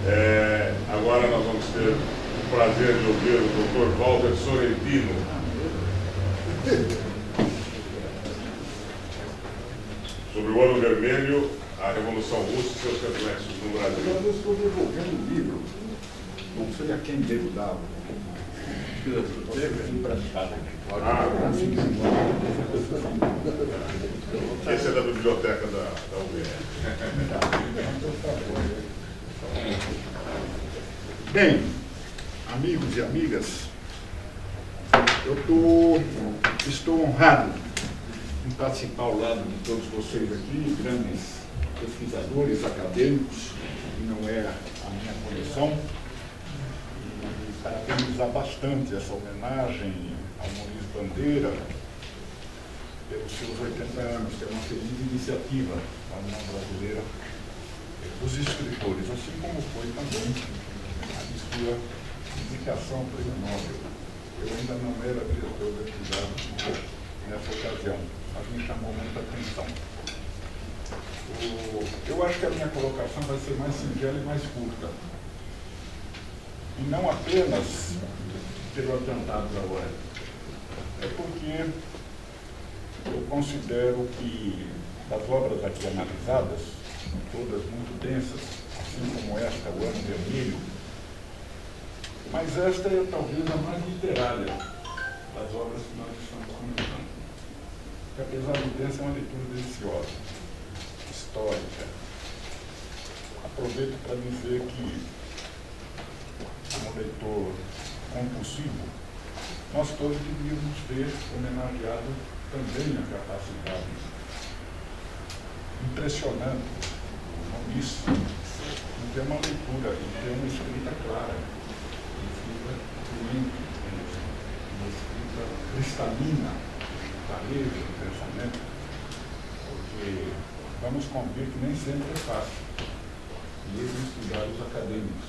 Agora nós vamos ter o prazer de ouvir o Dr. Walter Sorrentino. Sobre o Ano Vermelho, a Revolução Russa e seus reflexos no Brasil. Eu estou devolvendo o livro. Não sei a quem devo dar. Esse é da biblioteca da UBS. Bem, amigos e amigas, estou honrado em participar ao lado de todos vocês aqui, grandes pesquisadores, acadêmicos, que não é a minha condição, e parabenizar bastante essa homenagem ao Muniz Bandeira pelos seus 80 anos, que é uma feliz iniciativa da União Brasileira dos Escritores, assim como foi também a sua indicação ao Prêmio Nobel. Eu ainda não era diretor da atividade nessa ocasião, mas me chamou muita atenção. Eu acho que a minha colocação vai ser mais singela e mais curta. E não apenas pelo adiantado da hora. É porque eu considero que das obras aqui analisadas, todas muito densas, assim como esta, O Ano Vermelho, mas esta é talvez a mais literária das obras que nós estamos comentando. Que, apesar de densa, é uma leitura deliciosa, histórica. Aproveito para dizer que, como leitor compulsivo, nós todos devíamos ter homenageado também a capacidade impressionante do Muniz em ter uma leitura, em ter uma escrita clara, uma escrita fluente, uma escrita cristalina, clareza do pensamento, porque vamos convir que nem sempre é fácil ler e estudar os acadêmicos.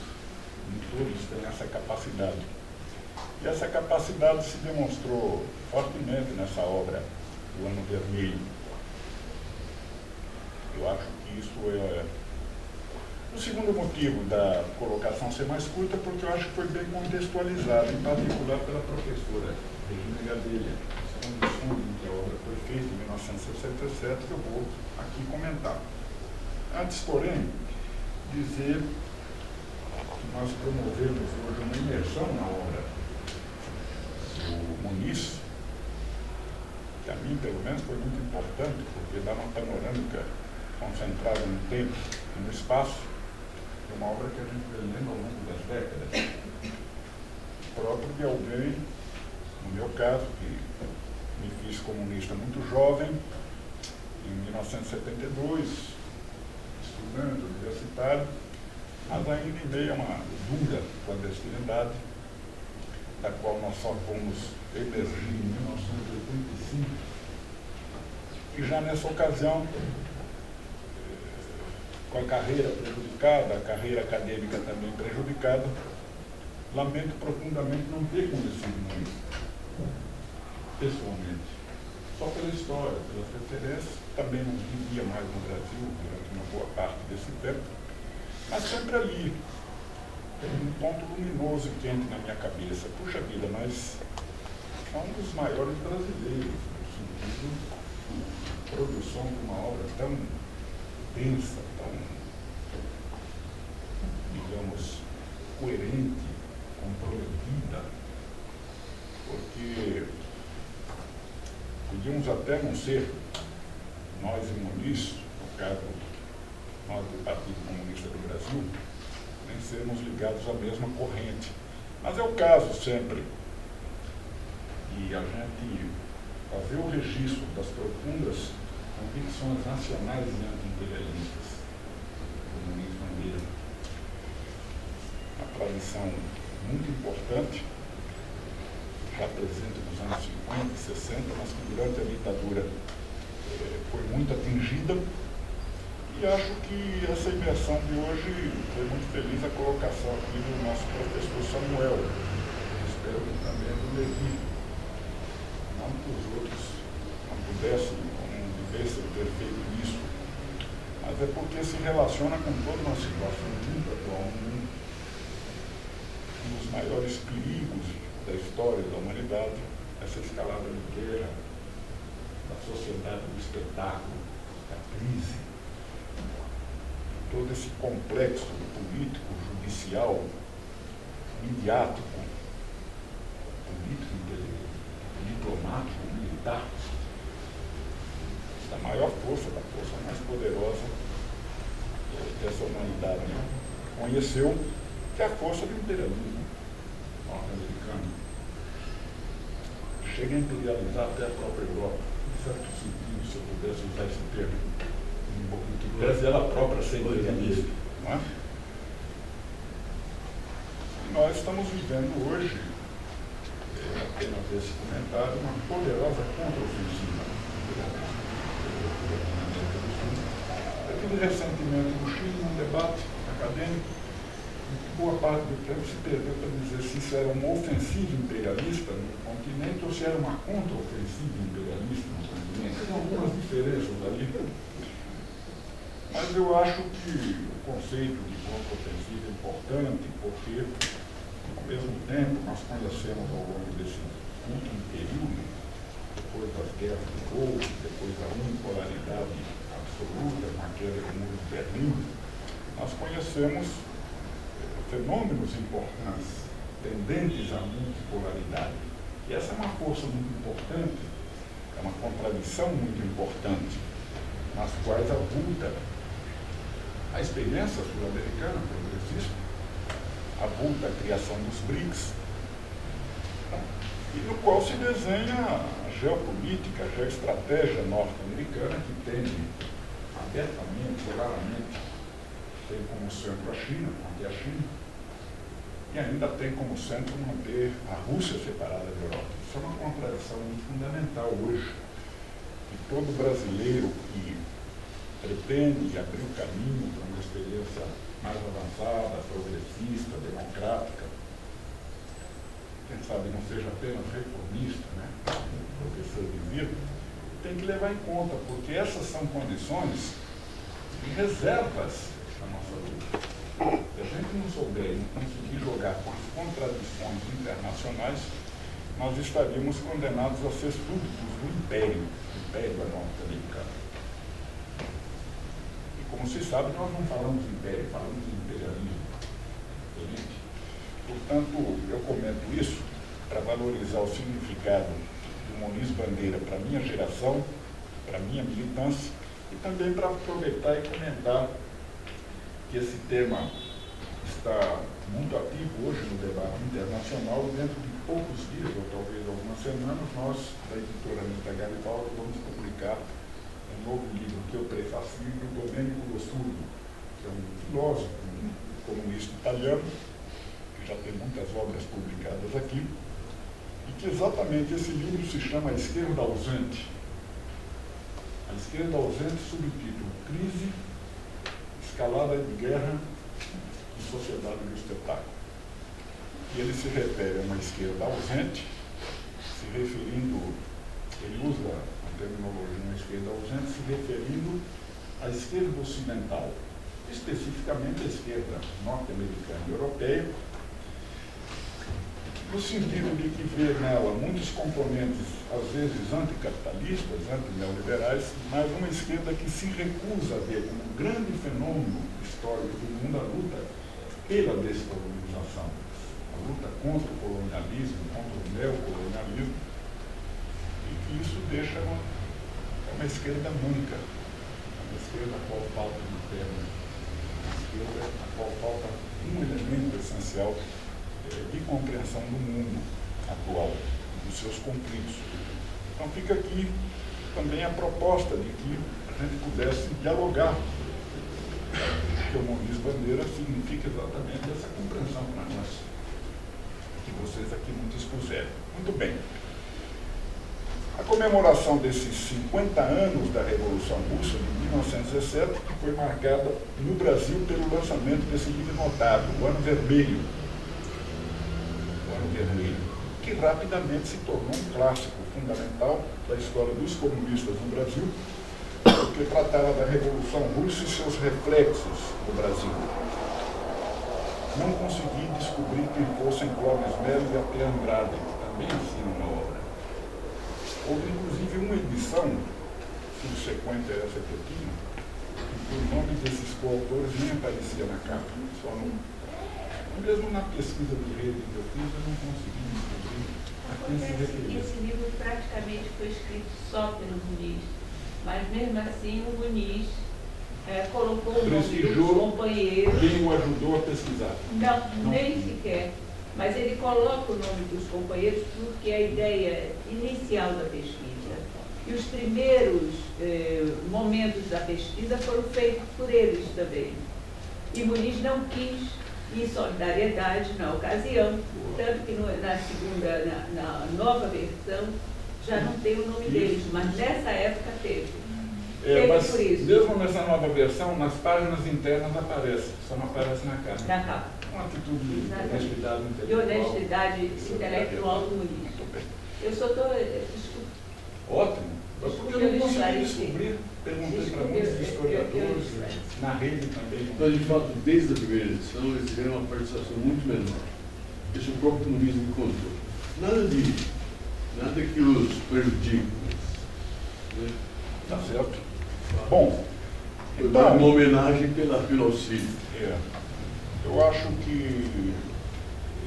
Nem todos têm essa capacidade. E essa capacidade se demonstrou fortemente nessa obra, O Ano Vermelho. Eu acho que isso é o segundo motivo da colocação ser mais curta, porque eu acho que foi bem contextualizado, em particular pela professora Regina Gadelha. As condições em que a obra foi feita, em 1967, eu vou aqui comentar. Antes, porém, dizer que nós promovemos hoje uma imersão na obra do Muniz, que a mim, pelo menos, foi muito importante, porque dá uma panorâmica concentrada no tempo e no espaço, de uma obra que a gente vem lendo ao longo das décadas. Próprio de alguém, no meu caso, que me fiz comunista muito jovem, em 1972, estudante, universitário, mas ainda em meio a uma dura clandestinidade, da qual nós só fomos emergir em 1985, e já nessa ocasião, com a carreira prejudicada, a carreira acadêmica também prejudicada, lamento profundamente não ter conhecido Muniz, pessoalmente. Só pela história, pelas referências, também não vivia mais no Brasil durante uma boa parte desse tempo, mas sempre ali, tem um ponto luminoso e quente na minha cabeça. Puxa vida, mas é um dos maiores brasileiros, no sentido de produção de uma obra tão densa, tão, digamos, coerente, comprometida, porque podíamos até não ser, nós e Muniz, no caso, nós do Partido Comunista do Brasil, nem sermos ligados à mesma corrente. Mas é o caso sempre. E a gente fazer o registro das profundas convicções nacionais e anti-imperialistas do Muniz Bandeira. Uma tradição muito importante, já presente nos anos 50 e 60, mas que durante a ditadura foi muito atingida. E acho que essa imersão de hoje foi muito feliz a colocação aqui do nosso professor Samuel, espero que também do Levi. Não que os outros não pudessem, não devessem ter feito isso, mas é porque se relaciona com toda uma situação muito atual no mundo, maiores perigos da história da humanidade, essa escalada de guerra, da sociedade do espetáculo, da crise, todo esse complexo político, judicial, midiático, político, diplomático, militar, da maior força, da força mais poderosa dessa humanidade, né? Conheceu, que é a força do imperialismo norte-americano. Chega a imperializar até a própria Europa, em certo sentido, se eu pudesse usar esse termo, em que pese ela própria ser imperialista, não é? E nós estamos vivendo hoje, apenas esse comentário, uma poderosa contraofensiva. Eu tive recentemente no Chile um debate acadêmico, em que boa parte do tempo se perdeu para dizer se isso era uma ofensiva imperialista no continente ou se era uma contraofensiva imperialista no continente. Tem algumas diferenças ali. Mas eu acho que o conceito de contraofensiva é importante porque, ao mesmo tempo, nós conhecemos ao longo desse último período, depois das guerras do Golfo, depois da unipolaridade absoluta, na queda do muro de Berlim, nós conhecemos fenômenos importantes, tendentes à multipolaridade. E essa é uma força muito importante, é uma contradição muito importante, nas quais avulta a experiência sul-americana progressista, avulta a criação dos BRICS, e no qual se desenha a geopolítica, a geoestratégia norte-americana, que tende abertamente, claramente, tem como centro a China, manter a China, e ainda tem como centro manter a Rússia separada da Europa. Isso é uma contradição muito fundamental hoje. E todo brasileiro que pretende abrir o caminho para uma experiência mais avançada, progressista, democrática, quem sabe não seja apenas reformista, né, professor de vida, tem que levar em conta, porque essas são condições de reservas da nossa luta. Se a gente não souber e não conseguir jogar com as contradições internacionais, nós estaríamos condenados a ser súditos do império norte-americano. E como se sabe, nós não falamos de império, falamos de imperialismo. Entende? Portanto, eu comento isso para valorizar o significado do Muniz Bandeira para a minha geração, para a minha militância, e também para aproveitar e comentar que esse tema está muito ativo hoje no debate internacional. Dentro de poucos dias, ou talvez algumas semanas, nós, da editora Anita Garibaldi, vamos publicar um novo livro que eu prefacio do Domenico Losurdo, que é um filósofo, um comunista italiano, que já tem muitas obras publicadas aqui, e que exatamente esse livro se chama A Esquerda Ausente. A Esquerda Ausente, subtítulo Crise, Escalada de Guerra e Sociedade do Espetáculo. E ele se refere a uma esquerda ausente, se referindo, ele usa a terminologia uma esquerda ausente, se referindo à esquerda ocidental, especificamente a esquerda norte-americana e europeia, no sentido de que vê nela muitos componentes, às vezes anticapitalistas, antineoliberais, mas uma esquerda que se recusa a ver como um grande fenômeno histórico do mundo a luta pela descolonização, a luta contra o colonialismo, contra o neocolonialismo, e que isso deixa uma esquerda manca, uma esquerda a qual falta um termo, uma esquerda a qual falta um elemento essencial de compreensão do mundo atual, dos seus conflitos. Então fica aqui também a proposta de que a gente pudesse dialogar, que o Muniz Bandeira significa exatamente essa compreensão para nós, que vocês aqui muito expuseram. Muito bem. A comemoração desses 50 anos da Revolução Russa, de 1917, que foi marcada no Brasil pelo lançamento desse livro notável, O Ano Vermelho, que rapidamente se tornou um clássico fundamental da história dos comunistas no Brasil, porque tratava da Revolução Russa e seus reflexos no Brasil. não consegui descobrir quem fossem Clóvis Melo e até Andrade, que também assinam na obra. Houve inclusive uma edição subsequente a essa que eu tinha, que o nome desses coautores nem aparecia na capa, só no... Mesmo na pesquisa de rede que eu fiz, eu não consegui descobrir a quem se referia. Esse livro praticamente foi escrito só pelo Muniz, mas mesmo assim o Muniz colocou o nome dos companheiros. Quem o ajudou a pesquisar? Não, nem sequer. Mas ele coloca o nome dos companheiros porque a ideia inicial da pesquisa e os primeiros momentos da pesquisa foram feitos por eles também. E Muniz não quis, em solidariedade na ocasião, tanto que na nova versão já não tem o nome deles, mas nessa época teve. Mas por isso. Mesmo nessa nova versão, nas páginas internas aparece, só não aparece na capa. Na capa. Uma atitude de honestidade De intelectual. honestidade intelectual do Muniz. Eu só estou... Ótimo. Porque eu não consegui descobrir, perguntei para muitos historiadores, na rede também. Então, de fato, desde a primeira edição, eles tiveram uma participação muito menor. Isso o próprio Muniz me contou. Nada que os prejudique. Né? Tá certo? Bom, Foi então, uma homenagem pelo auxílio. eu acho que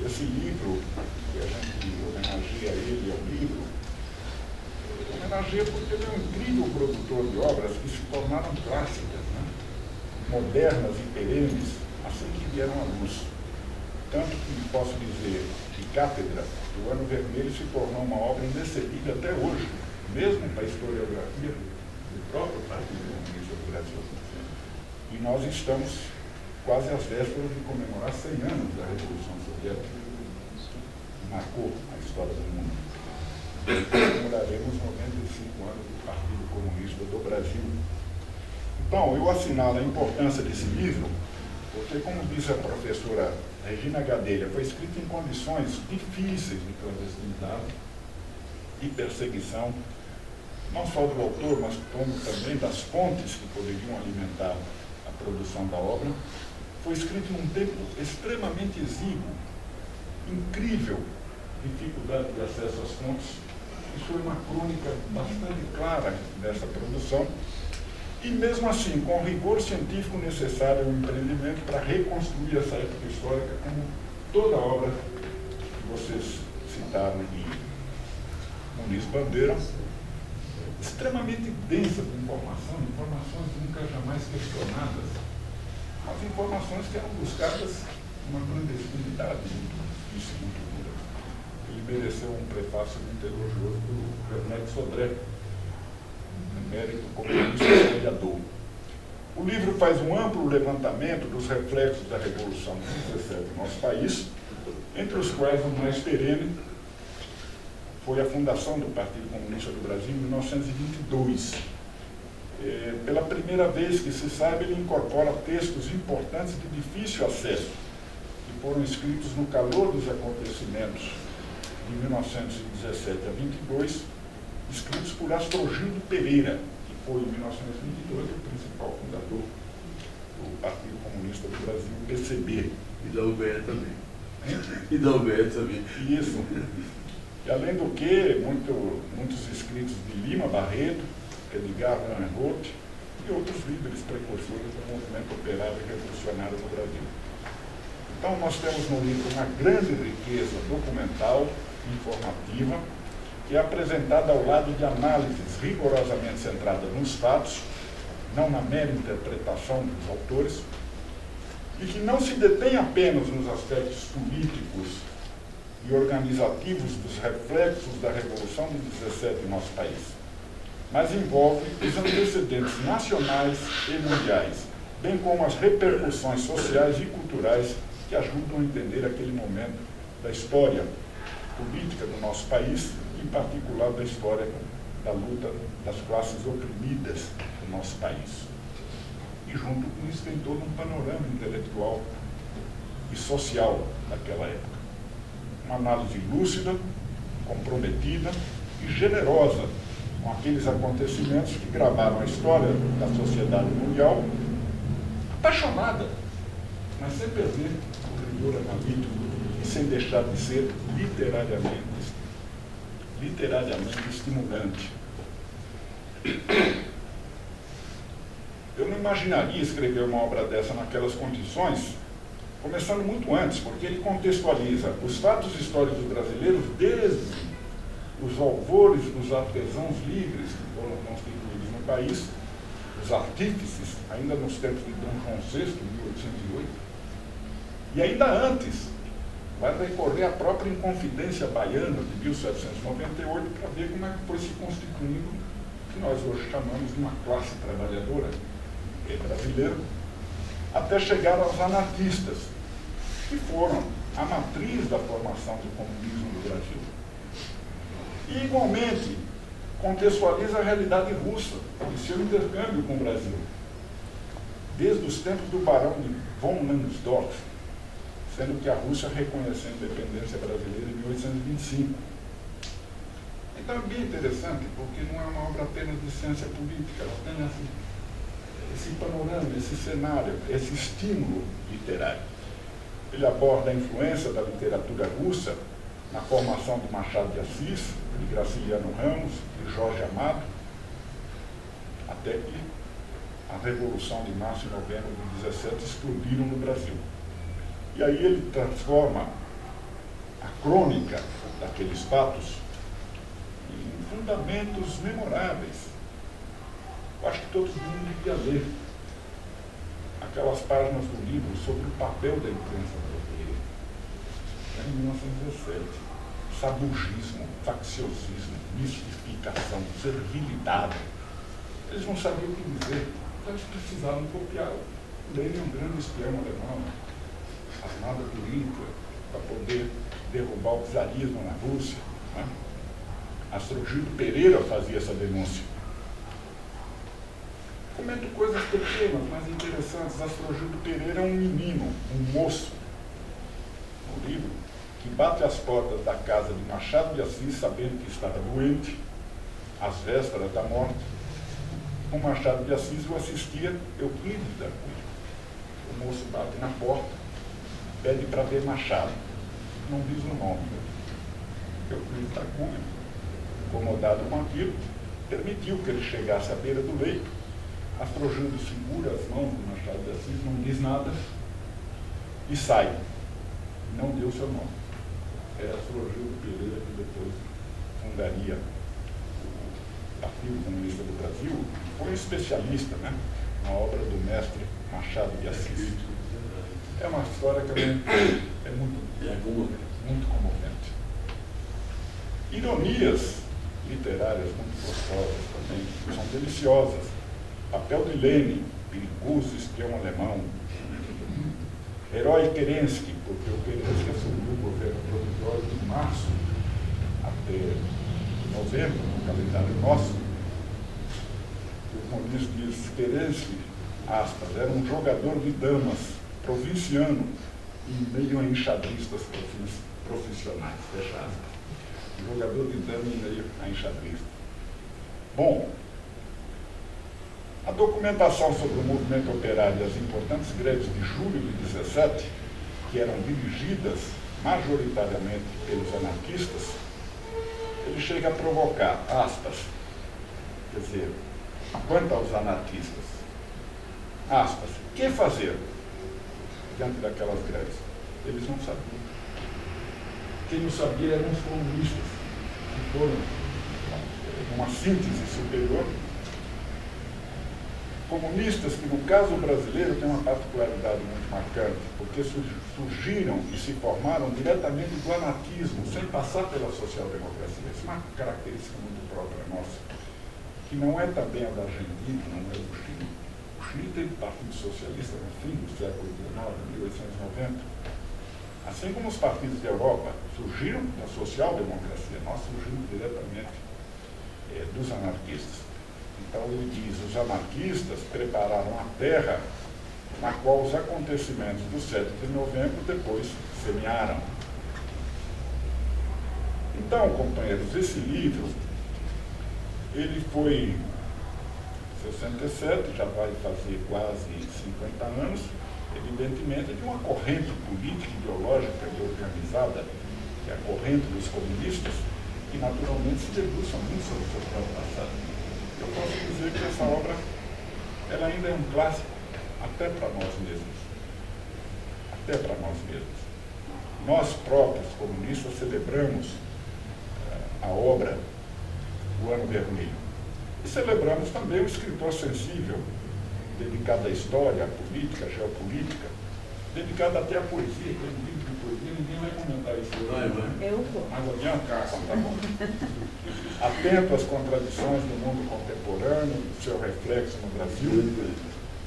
esse livro, que a gente homenageia ele ao livro, homenageia porque ele é um incrível produtor de obras que se tornaram clássicas, né? Modernas e perenes, assim que vieram à luz. Tanto que posso dizer que Cátedra, do Ano Vermelho, se tornou uma obra indecedível até hoje, mesmo para a historiografia do próprio Partido Comunista do Brasil. E nós estamos quase às vésperas de comemorar 100 anos da Revolução Soviética, que marcou a história do mundo. Comemoraremos 95 anos do Partido Comunista do Brasil. Então, eu assinalo a importância desse livro, porque, como disse a professora Regina Gadelha, foi escrito em condições difíceis de clandestinidade e perseguição, não só do autor, mas como também das fontes que poderiam alimentar a produção da obra. Foi escrito num tempo extremamente exíguo, incrível dificuldade de acesso às fontes. Isso foi uma crônica bastante clara dessa produção. E mesmo assim, com o rigor científico necessário ao empreendimento para reconstruir essa época histórica, como toda a obra que vocês citaram de Muniz Bandeira, extremamente densa de informações nunca jamais questionadas, mas informações que eram buscadas numa clandestinidade muito difícil, muito dura. Ele mereceu um prefácio muito elogioso do Ernesto Sodré, mérito comunista historiador. O livro faz um amplo levantamento dos reflexos da Revolução de 17 no nosso país, entre os quais o mais perene foi a fundação do Partido Comunista do Brasil em 1922. Pela primeira vez que se sabe, ele incorpora textos importantes de difícil acesso, que foram escritos no calor dos acontecimentos de 1917 a 22, escritos por Astrogildo Pereira, que foi, em 1922, o principal fundador do Partido Comunista do Brasil, PCB. E da UBE também. E da UBE também. Isso. E, além do que, muitos escritos de Lima Barreto, Edgar Van Roth e outros líderes precursores do movimento operário e revolucionário no Brasil. Então, nós temos no livro uma grande riqueza documental, informativa, que é apresentada ao lado de análises rigorosamente centradas nos fatos, não na mera interpretação dos autores, e que não se detém apenas nos aspectos políticos e organizativos dos reflexos da Revolução de 17 em nosso país, mas envolve os antecedentes nacionais e mundiais, bem como as repercussões sociais e culturais que ajudam a entender aquele momento da história política do nosso país, em particular da história da luta das classes oprimidas do nosso país. E junto com isso tem todo um panorama intelectual e social daquela época. Uma análise lúcida, comprometida e generosa com aqueles acontecimentos que gravaram a história da sociedade mundial, apaixonada, mas sem perder o rigor pensador analítico e sem deixar de ser literariamente estimulante. Eu não imaginaria escrever uma obra dessa naquelas condições, começando muito antes, porque ele contextualiza os fatos históricos brasileiros desde os alvores dos artesãos livres que foram constituídos no país, os artífices, ainda nos tempos de Dom João VI, 1808, e ainda antes, vai recorrer à própria Inconfidência Baiana de 1798 para ver como é que foi se constituindo o que nós hoje chamamos de uma classe trabalhadora brasileira, até chegar aos anarquistas, que foram a matriz da formação do comunismo no Brasil. E, igualmente, contextualiza a realidade russa e seu intercâmbio com o Brasil, desde os tempos do barão de von Langsdorff, sendo que a Rússia reconheceu a independência brasileira em 1825. Então é bem interessante, porque não é uma obra apenas de ciência política, ela tem esse panorama, esse cenário, esse estímulo literário. Ele aborda a influência da literatura russa na formação de Machado de Assis, de Graciliano Ramos, de Jorge Amado, até que a Revolução de Março e Novembro de 17 explodiram no Brasil. E aí ele transforma a crônica daqueles fatos em fundamentos memoráveis. Eu acho que todo mundo devia ler aquelas páginas do livro sobre o papel da imprensa brasileira. Em 1917, sabugismo, facciosismo, mistificação, servilidade. Eles não sabiam o que dizer, então eles precisavam copiar. O Lenin é um grande espião alemão, armada por Hitler, para poder derrubar o czarismo na Rússia. Né? Astrogildo Pereira fazia essa denúncia. Comento coisas pequenas, mas interessantes. Astrogildo Pereira é um menino, um moço, no livro, que bate as portas da casa de Machado de Assis, sabendo que estava doente, às vésperas da morte. Com Machado de Assis o assistia Euclides da Cunha. O moço bate na porta, pede para ver Machado. Não diz o nome. Euclides da Cunha, incomodado com aquilo, permitiu que ele chegasse à beira do leito. Astrogildo segura as mãos do Machado de Assis, não diz nada e sai. Não deu seu nome. É Astrogildo Pereira que depois fundaria o Partido Comunista do Brasil. Foi um especialista, né, na obra do mestre Machado de Assis. É uma história que é muito comovente. Ironias literárias muito gostosas também, que são deliciosas. Papel de Lenin, perigoso espião alemão. Herói Kerensky, porque o Kerensky assumiu o governo provisório de março até novembro, no calendário nosso. O comunista diz: Kerensky, aspas, era um jogador de damas, provinciano, em meio a enxadristas profissionais, fecha aspas. Um jogador de damas em meio a enxadristas. Bom, a documentação sobre o movimento operário e as importantes greves de julho de 17, que eram dirigidas majoritariamente pelos anarquistas, ele chega a provocar, aspas, quer dizer, quanto aos anarquistas, aspas, o que fazer diante daquelas greves? Eles não sabiam. Quem não sabia eram os comunistas, que foram uma síntese superior. Comunistas que, no caso brasileiro, têm uma particularidade muito marcante, porque surgiram e se formaram diretamente do anarquismo, sem passar pela social-democracia. Isso é uma característica muito própria nossa, que não é também a da Argentina, não é do Chile. O Chile teve partido socialista no fim do século XIX, 1890. Assim como os partidos da Europa surgiram da social-democracia, nós surgimos diretamente dos anarquistas. Então ele diz: os anarquistas prepararam a terra na qual os acontecimentos do 7 de novembro depois semearam. Então, companheiros, esse livro, ele foi em 67, já vai fazer quase 50 anos, evidentemente, de uma corrente política, ideológica e organizada, que é a corrente dos comunistas, que naturalmente se debruça muito sobre o seu próprio passado. Eu posso dizer que essa obra ela ainda é um clássico, até para nós mesmos. Até para nós mesmos. Nós próprios, comunistas, celebramos a obra O Ano Vermelho. E celebramos também o escritor sensível, dedicado à história, à política, à geopolítica, dedicado até à poesia, tem um livro de poesia, ninguém vai comentar isso hoje. Eu vou. Mais adiante, tá bom. Atento às contradições do mundo contemporâneo, do seu reflexo no Brasil,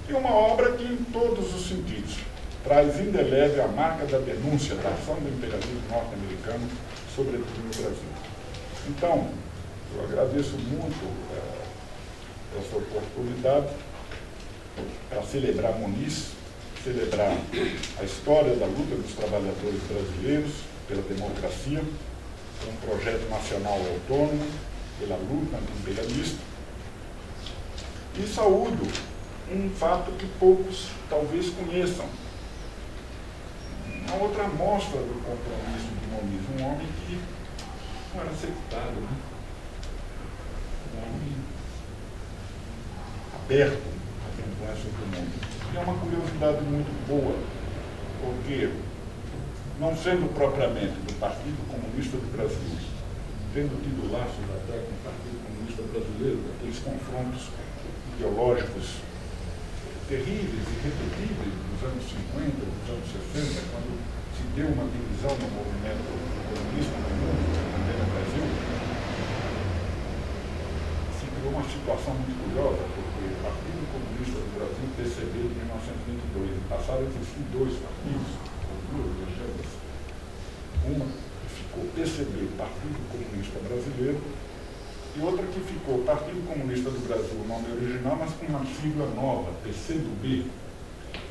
e uma obra que, em todos os sentidos, traz indelével a marca da denúncia da ação do imperialismo norte-americano, sobretudo no Brasil. Então, eu agradeço muito essa oportunidade para celebrar Muniz, celebrar a história da luta dos trabalhadores brasileiros pela democracia, um projeto nacional autônomo, pela luta anti-imperialista. E saúdo um fato que poucos talvez conheçam. Uma outra amostra do compromisso de Muniz, um homem que não era sectário, né? Um homem aberto às influências do mundo. E é uma curiosidade muito boa, porque, não sendo propriamente do Partido Comunista do Brasil, tendo tido laços até com o Partido Comunista Brasileiro, aqueles confrontos ideológicos terríveis e irrepetíveis dos anos 50, dos anos 60, quando se deu uma divisão no movimento comunista no mundo, também no Brasil, se criou uma situação muito curiosa, porque o Partido Comunista do Brasil, PCB, de 1922, passaram a existir dois partidos, ou duas legendas. Uma que ficou PCB, Partido Comunista Brasileiro, e outra que ficou Partido Comunista do Brasil, o nome original, mas com uma sigla nova, PCdoB.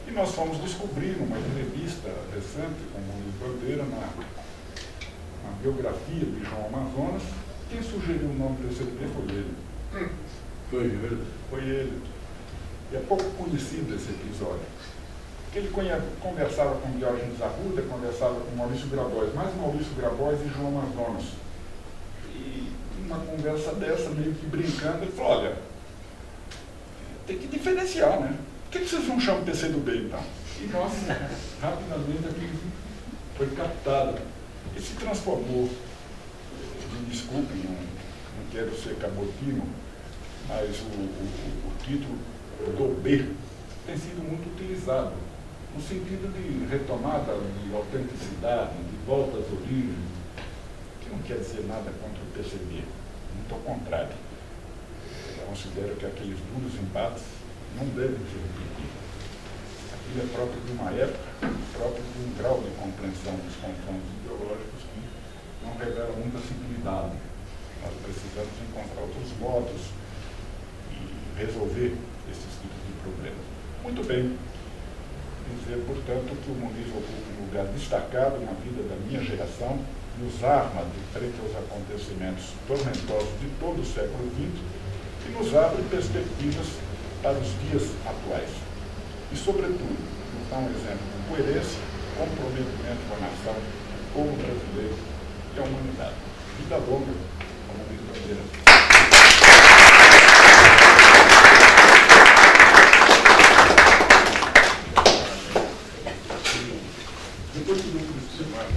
E nós fomos descobrir numa entrevista recente com o Muniz Bandeira, na biografia de João Amazonas, quem sugeriu o nome PCdoB foi ele. Foi verdade. Foi ele. E é pouco conhecido esse episódio. Porque ele conversava com Diógenes Arruda, conversava com Maurício Grabois, mais Maurício Grabois e João Amazonas. E uma conversa dessa, meio que brincando, ele falou, olha, tem que diferenciar, né? Por que vocês não chamam PCdoB, então? E nós, rapidamente, aquilo foi captado. E se transformou, me desculpem, não quero ser cabotino, mas o título do B tem sido muito utilizado, no sentido de retomada de autenticidade, de volta às origens, que não quer dizer nada contra o PCB, muito ao contrário. Eu considero que aqueles duros embates não devem se repetir. Aquilo é próprio de uma época, próprio de um grau de compreensão dos confrontos ideológicos que não revela muita simplicidade. Nós precisamos encontrar outros modos e resolver esses tipos de problemas. Muito bem. Dizer, portanto, que o Muniz ocupa um lugar destacado na vida da minha geração, nos arma de frente aos acontecimentos tormentosos de todo o século XX e nos abre perspectivas para os dias atuais. E, sobretudo, nos dá um exemplo de coerência, comprometimento com a nação, o povo brasileiro e a humanidade. Vida longa, como Muniz Bandeira. Depois do grupo de semana,